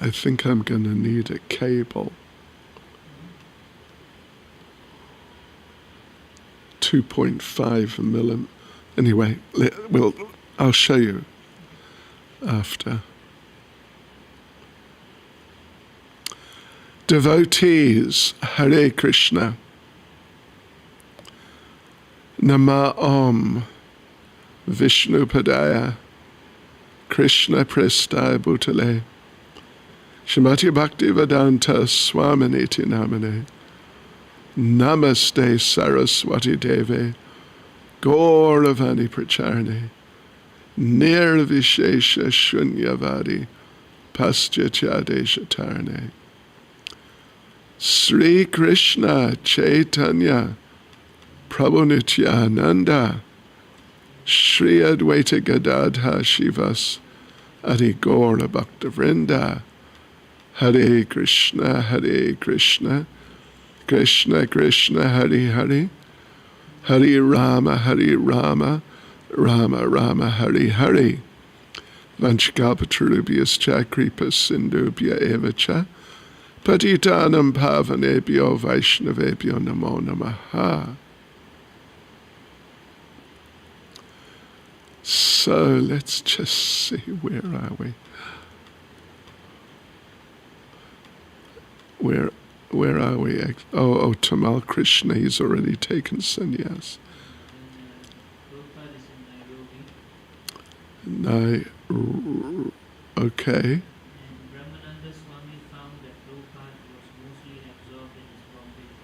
I think I'm going to need a cable. 2.5 millimeter. Anyway, I'll show you after. Devotees, Hare Krishna. Nama Om Vishnu Padaya Krishna Prestai Bhutale Shrimati Bhaktivedanta Swaminiti Namane Namaste Saraswati Deve Gauravani Pracharne Nirvishesha Shunyavadi Paschatya Sri Krishna Chaitanya Prabhu Nityananda Shri Advaita Gadadha Shivas Adi Gaura Bhaktavrinda Hare Krishna Krishna Krishna Hare Hare Hare Rama Rama Rama Hare Hare Vanchkalpatarubhyascha Kripa Sindhubhya Evacha Patitanam Pavanebhyo Vaishnavebhyo Namo Namaha. So let's just see, where are we? Where are we? Oh, Tamal Krishna, he's already taken sannyas. Okay. Brahmananda Swami found that Prabhupada was mostly absorbed in his Bombay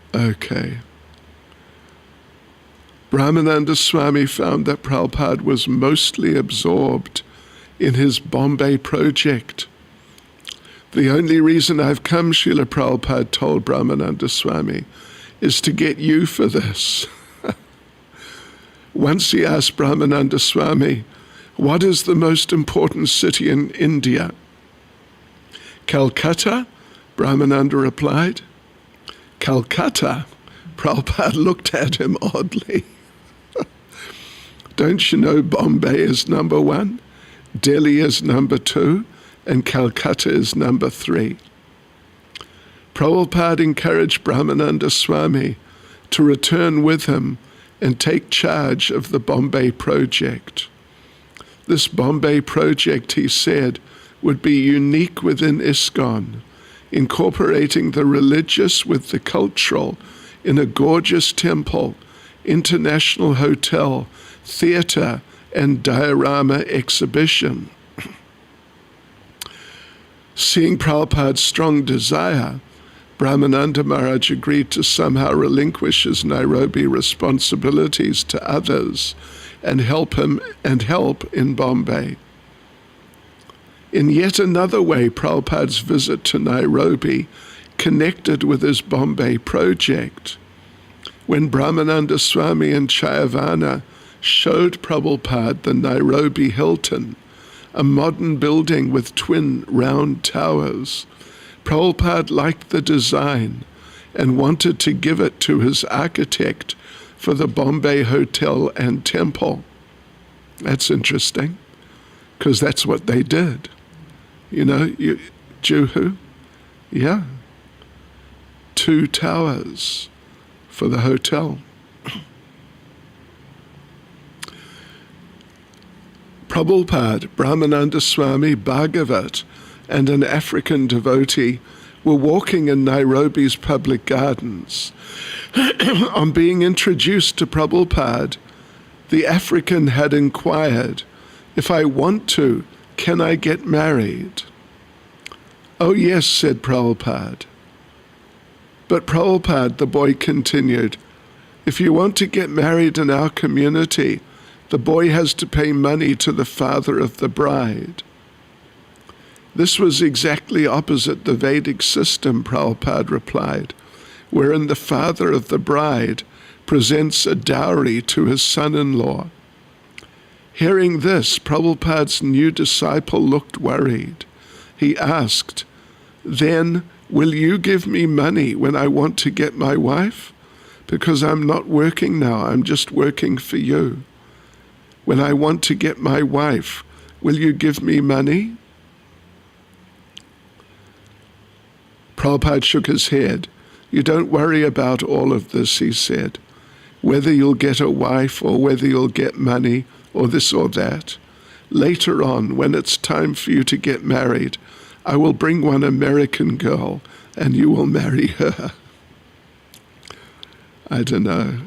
project. Okay. Brahmananda Swami found that Prabhupada was mostly absorbed in his Bombay project. The only reason I've come, Srila Prabhupada told Brahmananda Swami, is to get you for this. Once he asked Brahmananda Swami, what is the most important city in India? Calcutta? Brahmananda replied. Calcutta? Prabhupada looked at him oddly. Don't you know Bombay is number 1, Delhi is number 2, and Calcutta is number 3? Prabhupada encouraged Brahmananda Swami to return with him and take charge of the Bombay project. This Bombay project, he said, would be unique within ISKCON, incorporating the religious with the cultural in a gorgeous temple, international hotel, theatre, and diorama exhibition. Seeing Prabhupada's strong desire, Brahmananda Maharaj agreed to somehow relinquish his Nairobi responsibilities to others and help in Bombay. In yet another way, Prabhupada's visit to Nairobi connected with his Bombay project. When Brahmananda Swami and Chayavana showed Prabhupada the Nairobi Hilton, a modern building with twin round towers, Prabhupada liked the design and wanted to give it to his architect for the Bombay Hotel and Temple. That's interesting, because that's what they did. You know, Juhu? Yeah. 2 towers for the hotel. Prabhupada, Brahmananda Swami, Bhagavat, and an African devotee were walking in Nairobi's public gardens. On being introduced to Prabhupada, the African had inquired, "If I want to, can I get married?" "Oh yes," said Prabhupada. "But Prabhupada," the boy continued, "if you want to get married in our community, the boy has to pay money to the father of the bride." This was exactly opposite the Vedic system, Prabhupada replied, wherein the father of the bride presents a dowry to his son-in-law. Hearing this, Prabhupada's new disciple looked worried. He asked, "Then, will you give me money when I want to get my wife? Because I'm not working now, I'm just working for you. When I want to get my wife, Will you give me money? Prabhupada shook his head. You don't worry about all of this, he said. Whether you'll get a wife or whether you'll get money or this or that. Later on, when it's time for you to get married, I will bring one American girl and you will marry her. I don't know.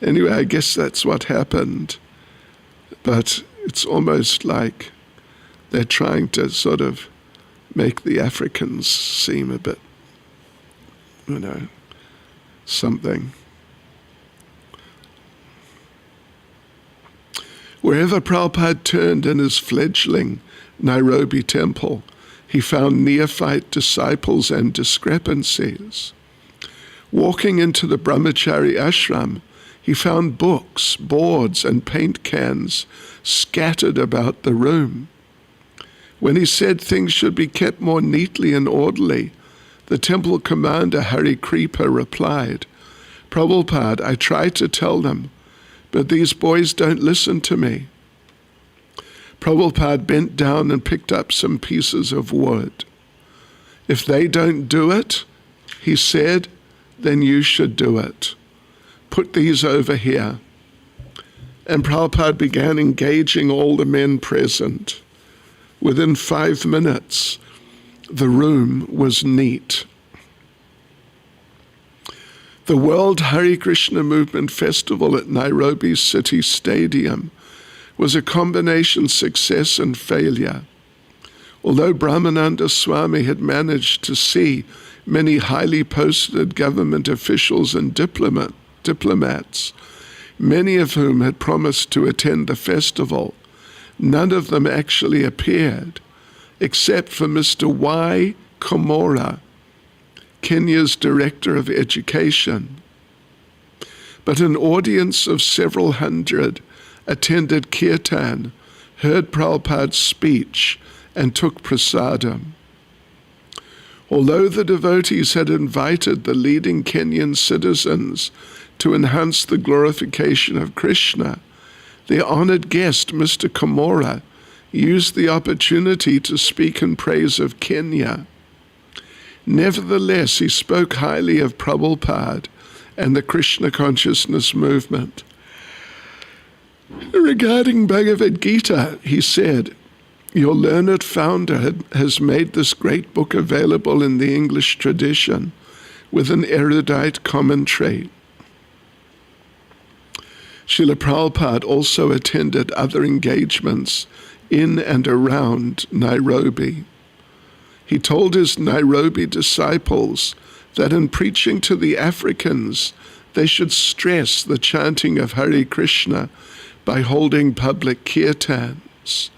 Anyway, I guess that's what happened. But it's almost like they're trying to sort of make the Africans seem a bit, something. Wherever Prabhupada turned in his fledgling Nairobi temple, he found neophyte disciples and discrepancies. Walking into the Brahmachari ashram, he found books, boards, and paint cans scattered about the room. When he said things should be kept more neatly and orderly, the temple commander Hari Kripa replied, Prabhupada, I tried to tell them, but these boys don't listen to me. Prabhupada bent down and picked up some pieces of wood. If they don't do it, he said, then you should do it. Put these over here. And Prabhupada began engaging all the men present. Within 5 minutes, the room was neat. The World Hare Krishna Movement Festival at Nairobi City Stadium was a combination success and failure. Although Brahmananda Swami had managed to see many highly posted government officials and diplomats, many of whom had promised to attend the festival, none of them actually appeared, except for Mr. Y. Komora, Kenya's Director of Education. But an audience of several hundred attended Kirtan, heard Prabhupada's speech, and took prasadam. Although the devotees had invited the leading Kenyan citizens to enhance the glorification of Krishna, their honored guest, Mr. Komora, used the opportunity to speak in praise of Kenya. Nevertheless, he spoke highly of Prabhupada and the Krishna consciousness movement. Regarding Bhagavad Gita, he said, your learned founder has made this great book available in the English tradition with an erudite commentary. Srila Prabhupada also attended other engagements in and around Nairobi. He told his Nairobi disciples that in preaching to the Africans, they should stress the chanting of Hare Krishna by holding public kirtans.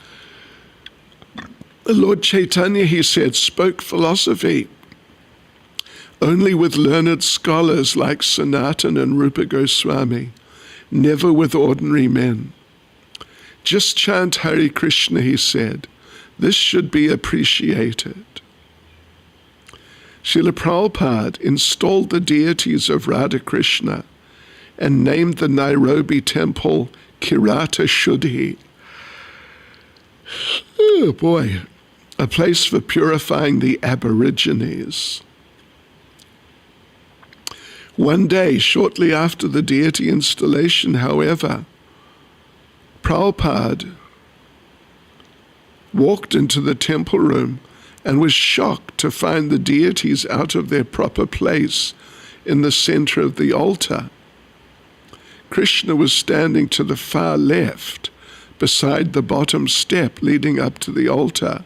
Lord Chaitanya, he said, spoke philosophy only with learned scholars like Sanatana and Rupa Goswami, never with ordinary men. Just chant Hare Krishna, he said. This should be appreciated. Srila Prabhupada installed the deities of Radha Krishna and named the Nairobi temple Kirata Shuddhi. Oh boy, a place for purifying the Aborigines. One day, shortly after the deity installation, however, Prabhupada walked into the temple room and was shocked to find the deities out of their proper place in the center of the altar. Krishna was standing to the far left, beside the bottom step leading up to the altar,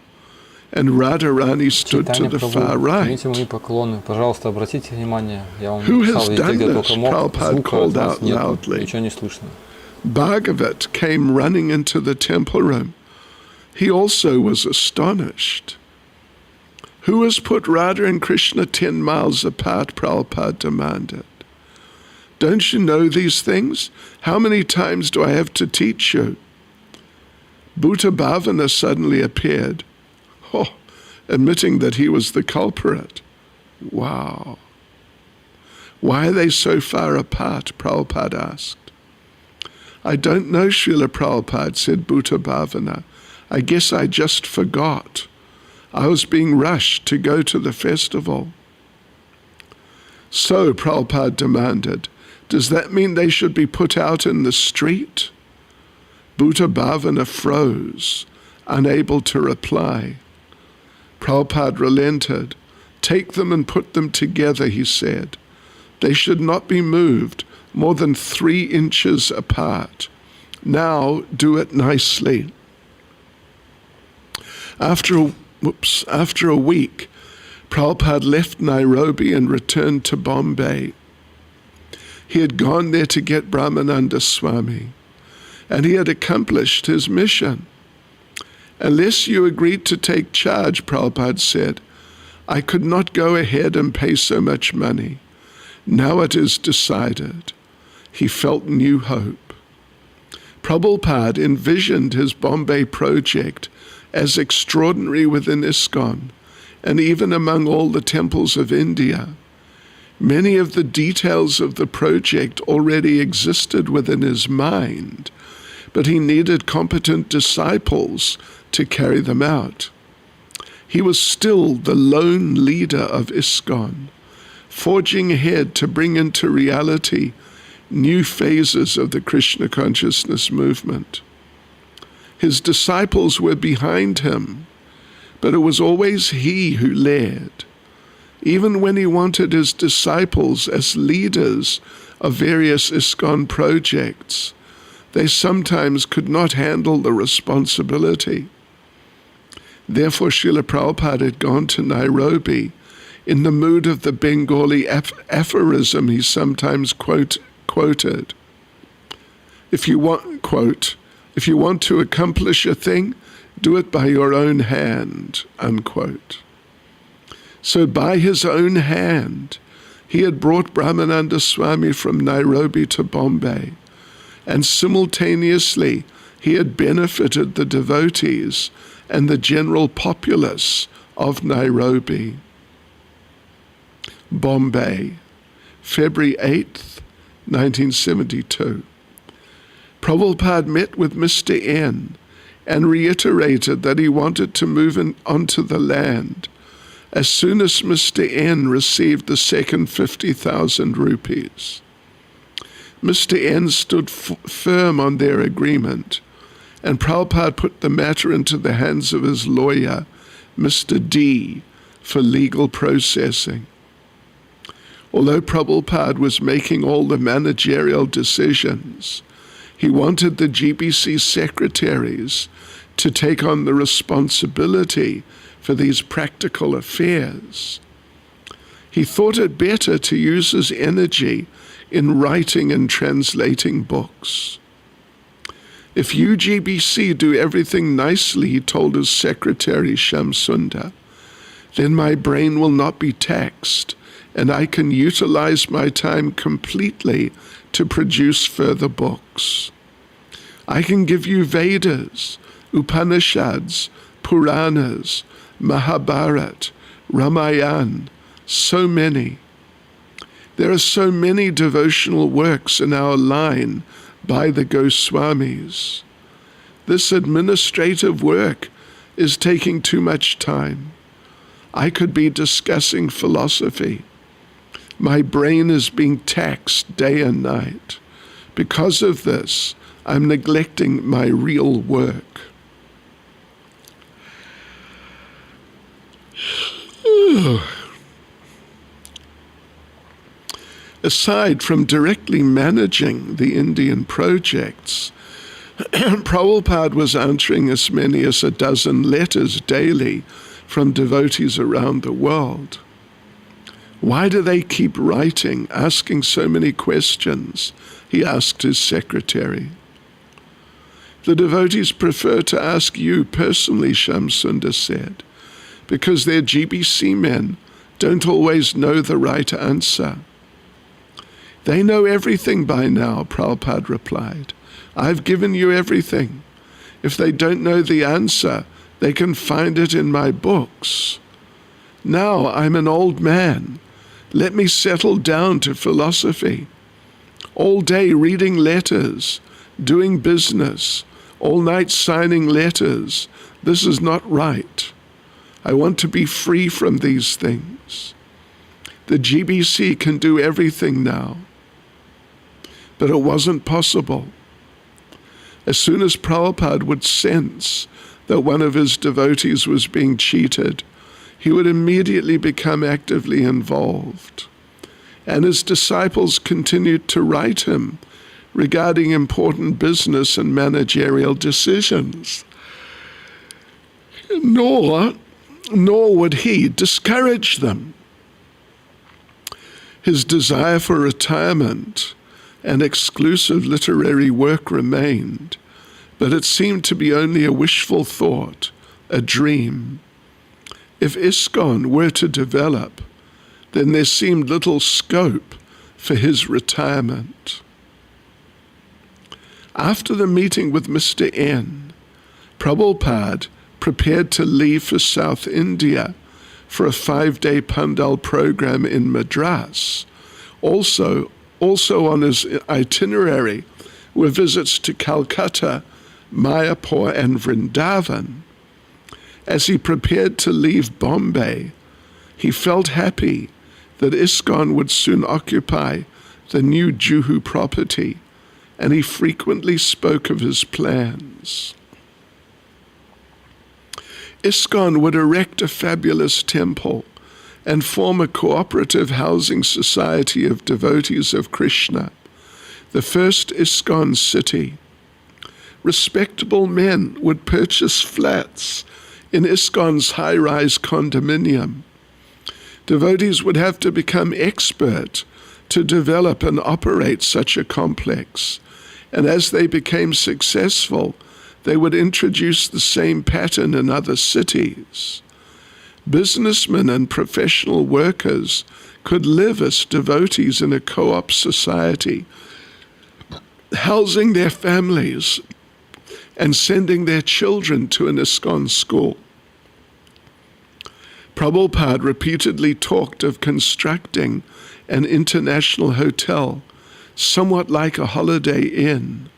and Radharani stood to the far right. Who has done this? Prabhupada called out loudly. Bhagavat came running into the temple room. He also was astonished. Who has put Radha and Krishna 10 miles apart? Prabhupada demanded. Don't you know these things? How many times do I have to teach you? Bhuta Bhavana suddenly appeared, admitting that he was the culprit. Wow. Why are they so far apart? Prabhupada asked. I don't know, Srila Prabhupada, said Bhuta Bhavana. I guess I just forgot. I was being rushed to go to the festival." "So," Prabhupada demanded, "does that mean they should be put out in the street?" Bhuta Bhavana froze, unable to reply. Prabhupada relented. "Take them and put them together," he said. "They should not be moved more than 3 inches apart. Now do it nicely." After a week, Prabhupada left Nairobi and returned to Bombay. He had gone there to get Brahmananda Swami, and he had accomplished his mission. "Unless you agreed to take charge," Prabhupada said, "I could not go ahead and pay so much money. Now it is decided." He felt new hope. Prabhupada envisioned his Bombay project as extraordinary within ISKCON and even among all the temples of India. Many of the details of the project already existed within his mind, but he needed competent disciples to carry them out. He was still the lone leader of ISKCON, forging ahead to bring into reality new phases of the Krishna consciousness movement. His disciples were behind him, but it was always he who led. Even when he wanted his disciples as leaders of various ISKCON projects, they sometimes could not handle the responsibility. Therefore, Srila Prabhupada had gone to Nairobi in the mood of the Bengali aphorism he sometimes quoted. If you want to accomplish a thing, do it by your own hand, unquote. So by his own hand, he had brought Brahmananda Swami from Nairobi to Bombay, and simultaneously he had benefited the devotees and the general populace of Nairobi. Bombay, February 8th, 1972. Prabhupada met with Mr. N and reiterated that he wanted to move onto the land as soon as Mr. N received the second 50,000 rupees. Mr. N stood firm on their agreement, and Prabhupada put the matter into the hands of his lawyer, Mr. D, for legal processing. Although Prabhupada was making all the managerial decisions, he wanted the GBC secretaries to take on the responsibility for these practical affairs. He thought it better to use his energy in writing and translating books. "If you GBC do everything nicely," he told his secretary Shamsunda, "then my brain will not be taxed, and I can utilize my time completely to produce further books. I can give you Vedas, Upanishads, Puranas, Mahabharat, Ramayana, so many. There are so many devotional works in our line by the Goswamis. This administrative work is taking too much time. I could be discussing philosophy. My brain is being taxed day and night. Because of this, I'm neglecting my real work." Aside from directly managing the Indian projects, Prabhupada was answering as many as a dozen letters daily from devotees around the world. "Why do they keep writing, asking so many questions?" he asked his secretary. "The devotees prefer to ask you personally," Shamsunda said, "because their GBC men don't always know the right answer." "They know everything by now," Prabhupada replied. "I've given you everything. If they don't know the answer, they can find it in my books. Now I'm an old man. Let me settle down to philosophy. All day reading letters, doing business, all night signing letters, This is not right. I want to be free from these things. The GBC can do everything now. But it wasn't possible. As soon as Prabhupada would sense that one of his devotees was being cheated, he would immediately become actively involved. And his disciples continued to write him regarding important business and managerial decisions. Nor would he discourage them. His desire for retirement and exclusive literary work remained, but it seemed to be only a wishful thought, a dream. If ISKCON were to develop, then there seemed little scope for his retirement. After the meeting with Mr. N, Prabhupada prepared to leave for South India for a 5-day Pandal program in Madras. Also on his itinerary were visits to Calcutta, Mayapur, and Vrindavan. As he prepared to leave Bombay, he felt happy that ISKCON would soon occupy the new Juhu property, and he frequently spoke of his plans. ISKCON would erect a fabulous temple and form a cooperative housing society of devotees of Krishna, the first ISKCON city. Respectable men would purchase flats in ISKCON's high-rise condominium. Devotees would have to become expert to develop and operate such a complex, and as they became successful, they would introduce the same pattern in other cities. Businessmen and professional workers could live as devotees in a co-op society, housing their families and sending their children to an ISKCON school. Prabhupada repeatedly talked of constructing an international hotel, somewhat like a holiday inn,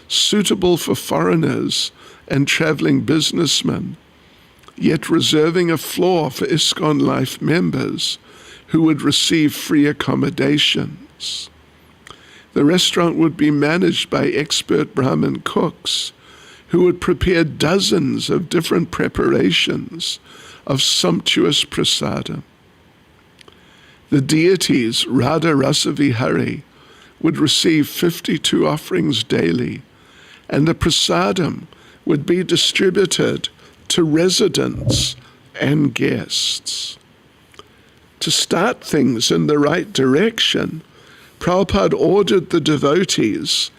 suitable for foreigners and traveling businessmen, yet reserving a floor for ISKCON Life members who would receive free accommodations. The restaurant would be managed by expert Brahmin cooks who would prepare dozens of different preparations of sumptuous prasadam. The deities Radha Rasavihari would receive 52 offerings daily, and the prasadam would be distributed to residents and guests. To start things in the right direction, Prabhupada ordered the devotees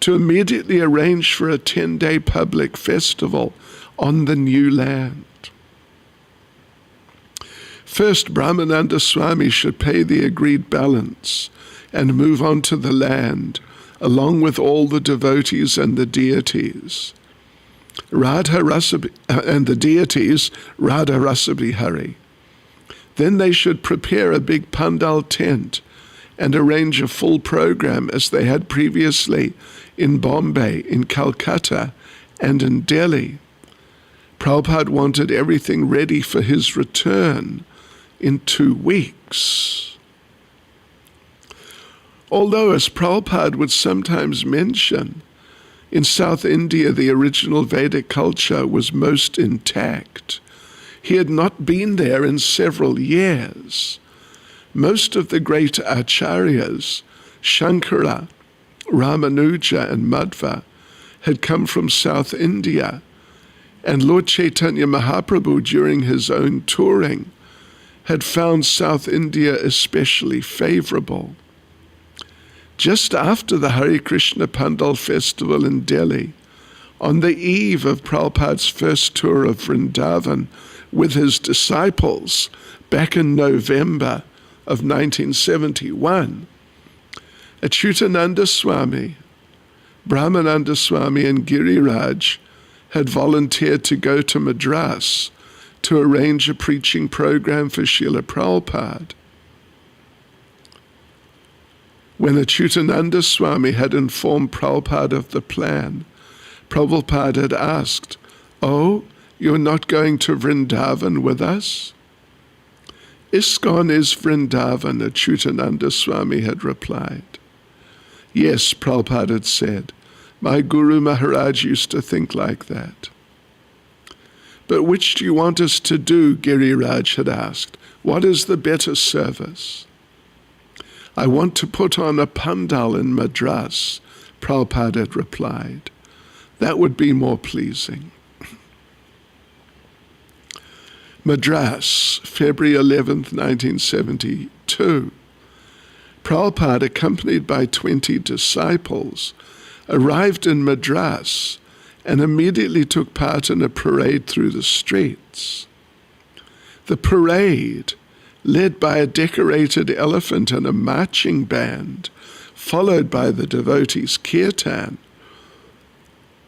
to immediately arrange for a 10-day public festival on the new land. First, Brahmananda Swami should pay the agreed balance and move on to the land, along with all the devotees and the deities. Radha Rasabihari. Then they should prepare a big pandal tent and arrange a full program as they had previously in Bombay, in Calcutta, and in Delhi. Prabhupada wanted everything ready for his return in 2 weeks. Although, as Prabhupada would sometimes mention, in South India the original Vedic culture was most intact. He had not been there in several years. Most of the great acharyas, Shankara, Ramanuja, and Madhva, had come from South India, and Lord Chaitanya Mahaprabhu, during his own touring, had found South India especially favorable. Just after the Hare Krishna Pandal festival in Delhi, on the eve of Prabhupada's first tour of Vrindavan with his disciples back in November of 1971, Achyutananda Swami, Brahmananda Swami, and Giriraj had volunteered to go to Madras to arrange a preaching program for Srila Prabhupada. When Achyutananda Swami had informed Prabhupada of the plan, Prabhupada had asked, "Oh, You're not going to Vrindavan with us? ISKCON is Vrindavan, Achyutananda Swami had replied. Yes, Prabhupada had said, my Guru Maharaj used to think like that. But which do you want us to do, Giriraj had asked. What is the better service? I want to put on a pandal in Madras, Prabhupada had replied. That would be more pleasing. Madras, February 11th, 1972. Prabhupada, accompanied by 20 disciples, arrived in Madras and immediately took part in a parade through the streets. The parade, led by a decorated elephant and a marching band, followed by the devotees' kirtan,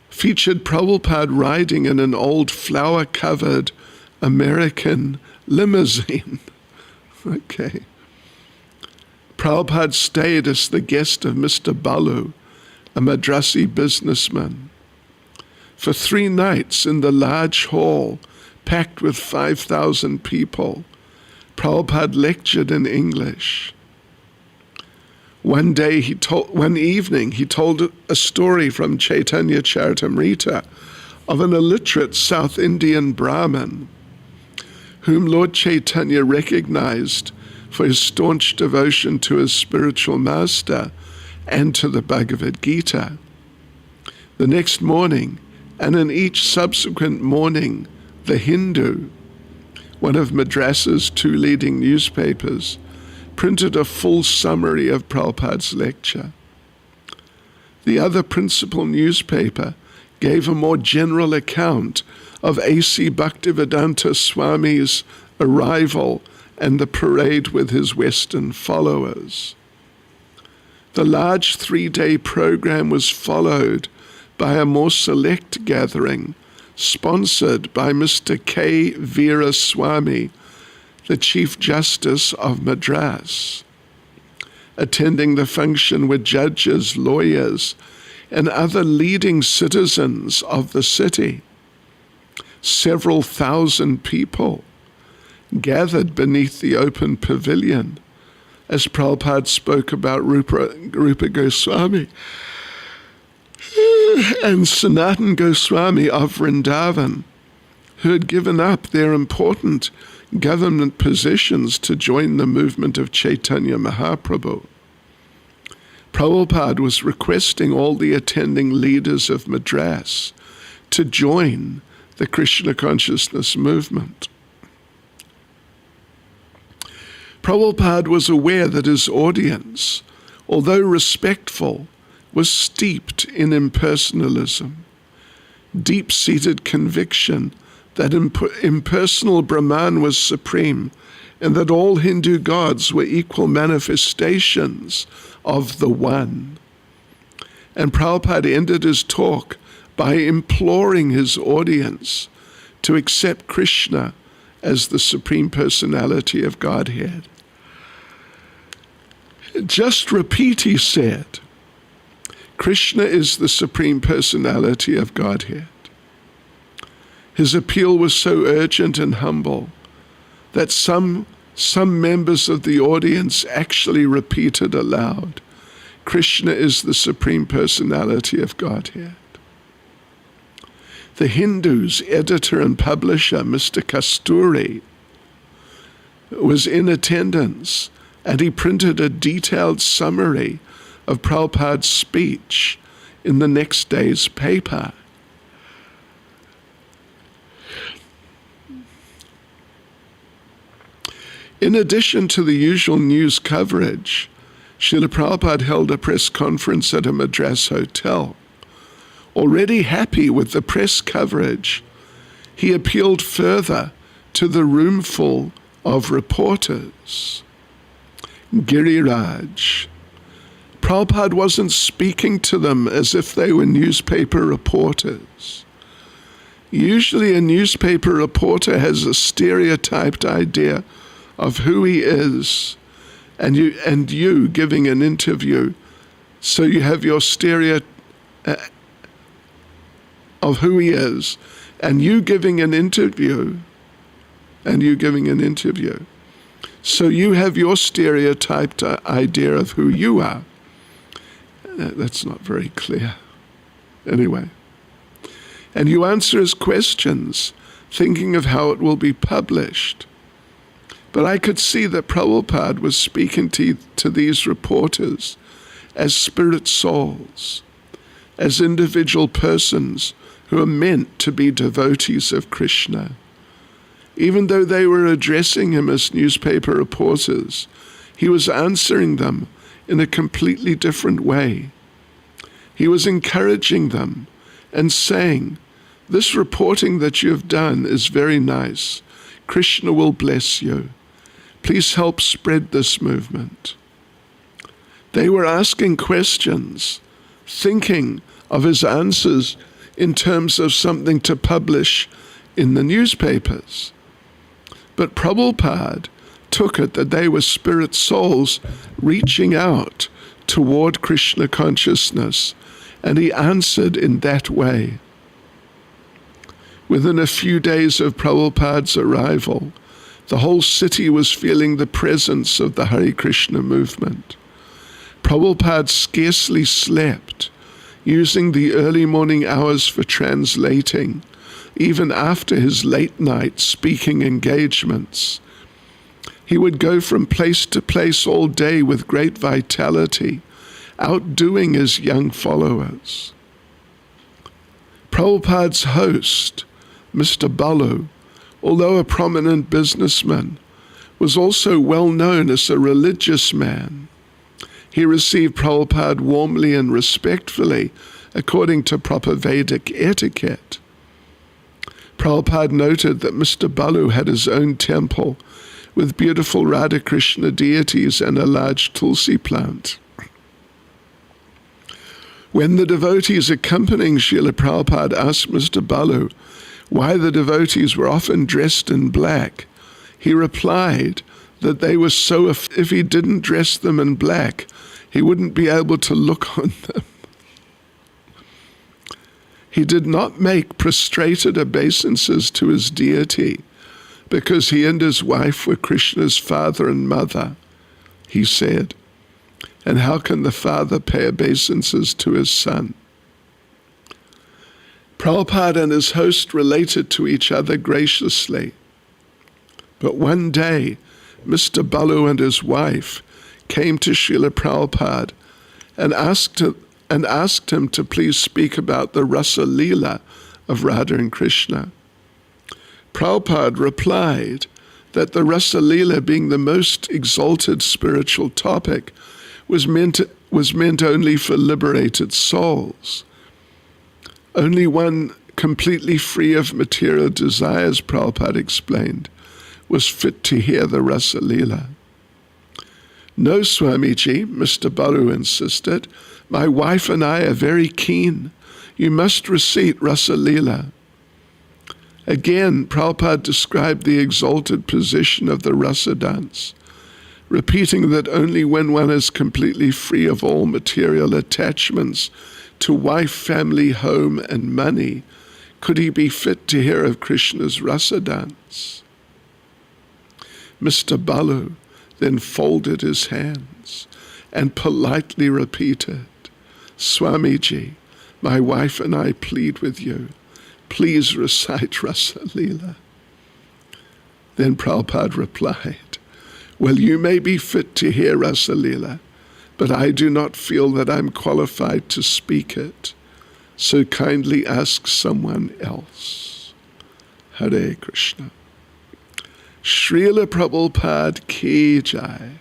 featured Prabhupada riding in an old flower-covered American limousine. Okay. Prabhupada stayed as the guest of Mr. Balu, a Madrasi businessman. For 3 nights in the large hall, packed with 5,000 people, Prabhupada lectured in English. One evening, he told a story from Chaitanya Charitamrita of an illiterate South Indian Brahmin whom Lord Chaitanya recognized for his staunch devotion to his spiritual master and to the Bhagavad Gita. The next morning, and in each subsequent morning, the Hindu, one of Madras's 2 leading newspapers, printed a full summary of Prabhupada's lecture. The other principal newspaper gave a more general account of A.C. Bhaktivedanta Swami's arrival and the parade with his Western followers. The large 3-day program was followed by a more select gathering sponsored by Mr. K. Veera Swami, the Chief Justice of Madras. Attending the function were judges, lawyers, and other leading citizens of the city. Several thousand people gathered beneath the open pavilion as Prabhupada spoke about Rupa Goswami and Sanatan Goswami of Vrindavan, who had given up their important government positions to join the movement of Chaitanya Mahaprabhu. Prabhupada was requesting all the attending leaders of Madras to join the Krishna consciousness movement. Prabhupada was aware that his audience, although respectful, was steeped in impersonalism, deep-seated conviction that impersonal Brahman was supreme and that all Hindu gods were equal manifestations of the One. And Prabhupada ended his talk by imploring his audience to accept Krishna as the Supreme Personality of Godhead. Just repeat, he said, Krishna is the Supreme Personality of Godhead. His appeal was so urgent and humble that some members of the audience actually repeated aloud, Krishna is the Supreme Personality of Godhead. The Hindu's editor and publisher, Mr. Kasturi, was in attendance, and he printed a detailed summary of Prabhupada's speech in the next day's paper. In addition to the usual news coverage, Srila Prabhupada held a press conference at a Madras hotel. Already happy with the press coverage, he appealed further to the roomful of reporters. Giriraj. Prabhupada wasn't speaking to them as if they were newspaper reporters. Usually a newspaper reporter has a stereotyped idea of who he is, and you giving an interview, so you have your stereo of who he is, and you giving an interview, So you have your stereotyped idea of who you are. That's not very clear. Anyway. And you answer his questions, thinking of how it will be published. But I could see that Prabhupada was speaking to these reporters as spirit souls, as individual persons who are meant to be devotees of Krishna. Even though they were addressing him as newspaper reporters, he was answering them in a completely different way. He was encouraging them and saying, "This reporting that you have done is very nice. Krishna will bless you. Please help spread this movement." They were asking questions, thinking of his answers in terms of something to publish in the newspapers. But Prabhupada took it that they were spirit souls reaching out toward Krishna consciousness, and he answered in that way. Within a few days of Prabhupada's arrival, the whole city was feeling the presence of the Hare Krishna movement. Prabhupada scarcely slept, using the early morning hours for translating, even after his late night speaking engagements. He would go from place to place all day with great vitality, outdoing his young followers. Prabhupada's host, Mr. Balu, although a prominent businessman, was also well known as a religious man. He received Prabhupada warmly and respectfully, according to proper Vedic etiquette. Prabhupada noted that Mr. Balu had his own temple with beautiful Radha Krishna deities and a large tulsi plant. When the devotees accompanying Srila Prabhupada asked Mr. Balu why the devotees were often dressed in black, he replied that they were so if he didn't dress them in black, he wouldn't be able to look on them. He did not make prostrated obeisances to his deity because he and his wife were Krishna's father and mother, he said. And how can the father pay obeisances to his son? Prabhupada and his host related to each other graciously. But one day, Mr. Balu and his wife came to Srila Prabhupada and asked him to please speak about the Rasa Leela of Radha and Krishna. Prabhupada replied that the Rasa Leela, being the most exalted spiritual topic, was meant only for liberated souls. Only one completely free of material desires, Prabhupada explained, was fit to hear the Rasa Leela. No, Swamiji, Mr. Balu insisted. My wife and I are very keen. You must recite Rasa Leela. Again, Prabhupada described the exalted position of the Rasa dance, repeating that only when one is completely free of all material attachments to wife, family, home, and money could he be fit to hear of Krishna's Rasa dance. Mr. Balu then folded his hands and politely repeated, Swamiji, my wife and I plead with you, please recite Rasa Leela. Then Prabhupada replied, well, you may be fit to hear Rasa Leela, but I do not feel that I'm qualified to speak it. So kindly ask someone else. Hare Krishna. Srila Prabhupada ki jai.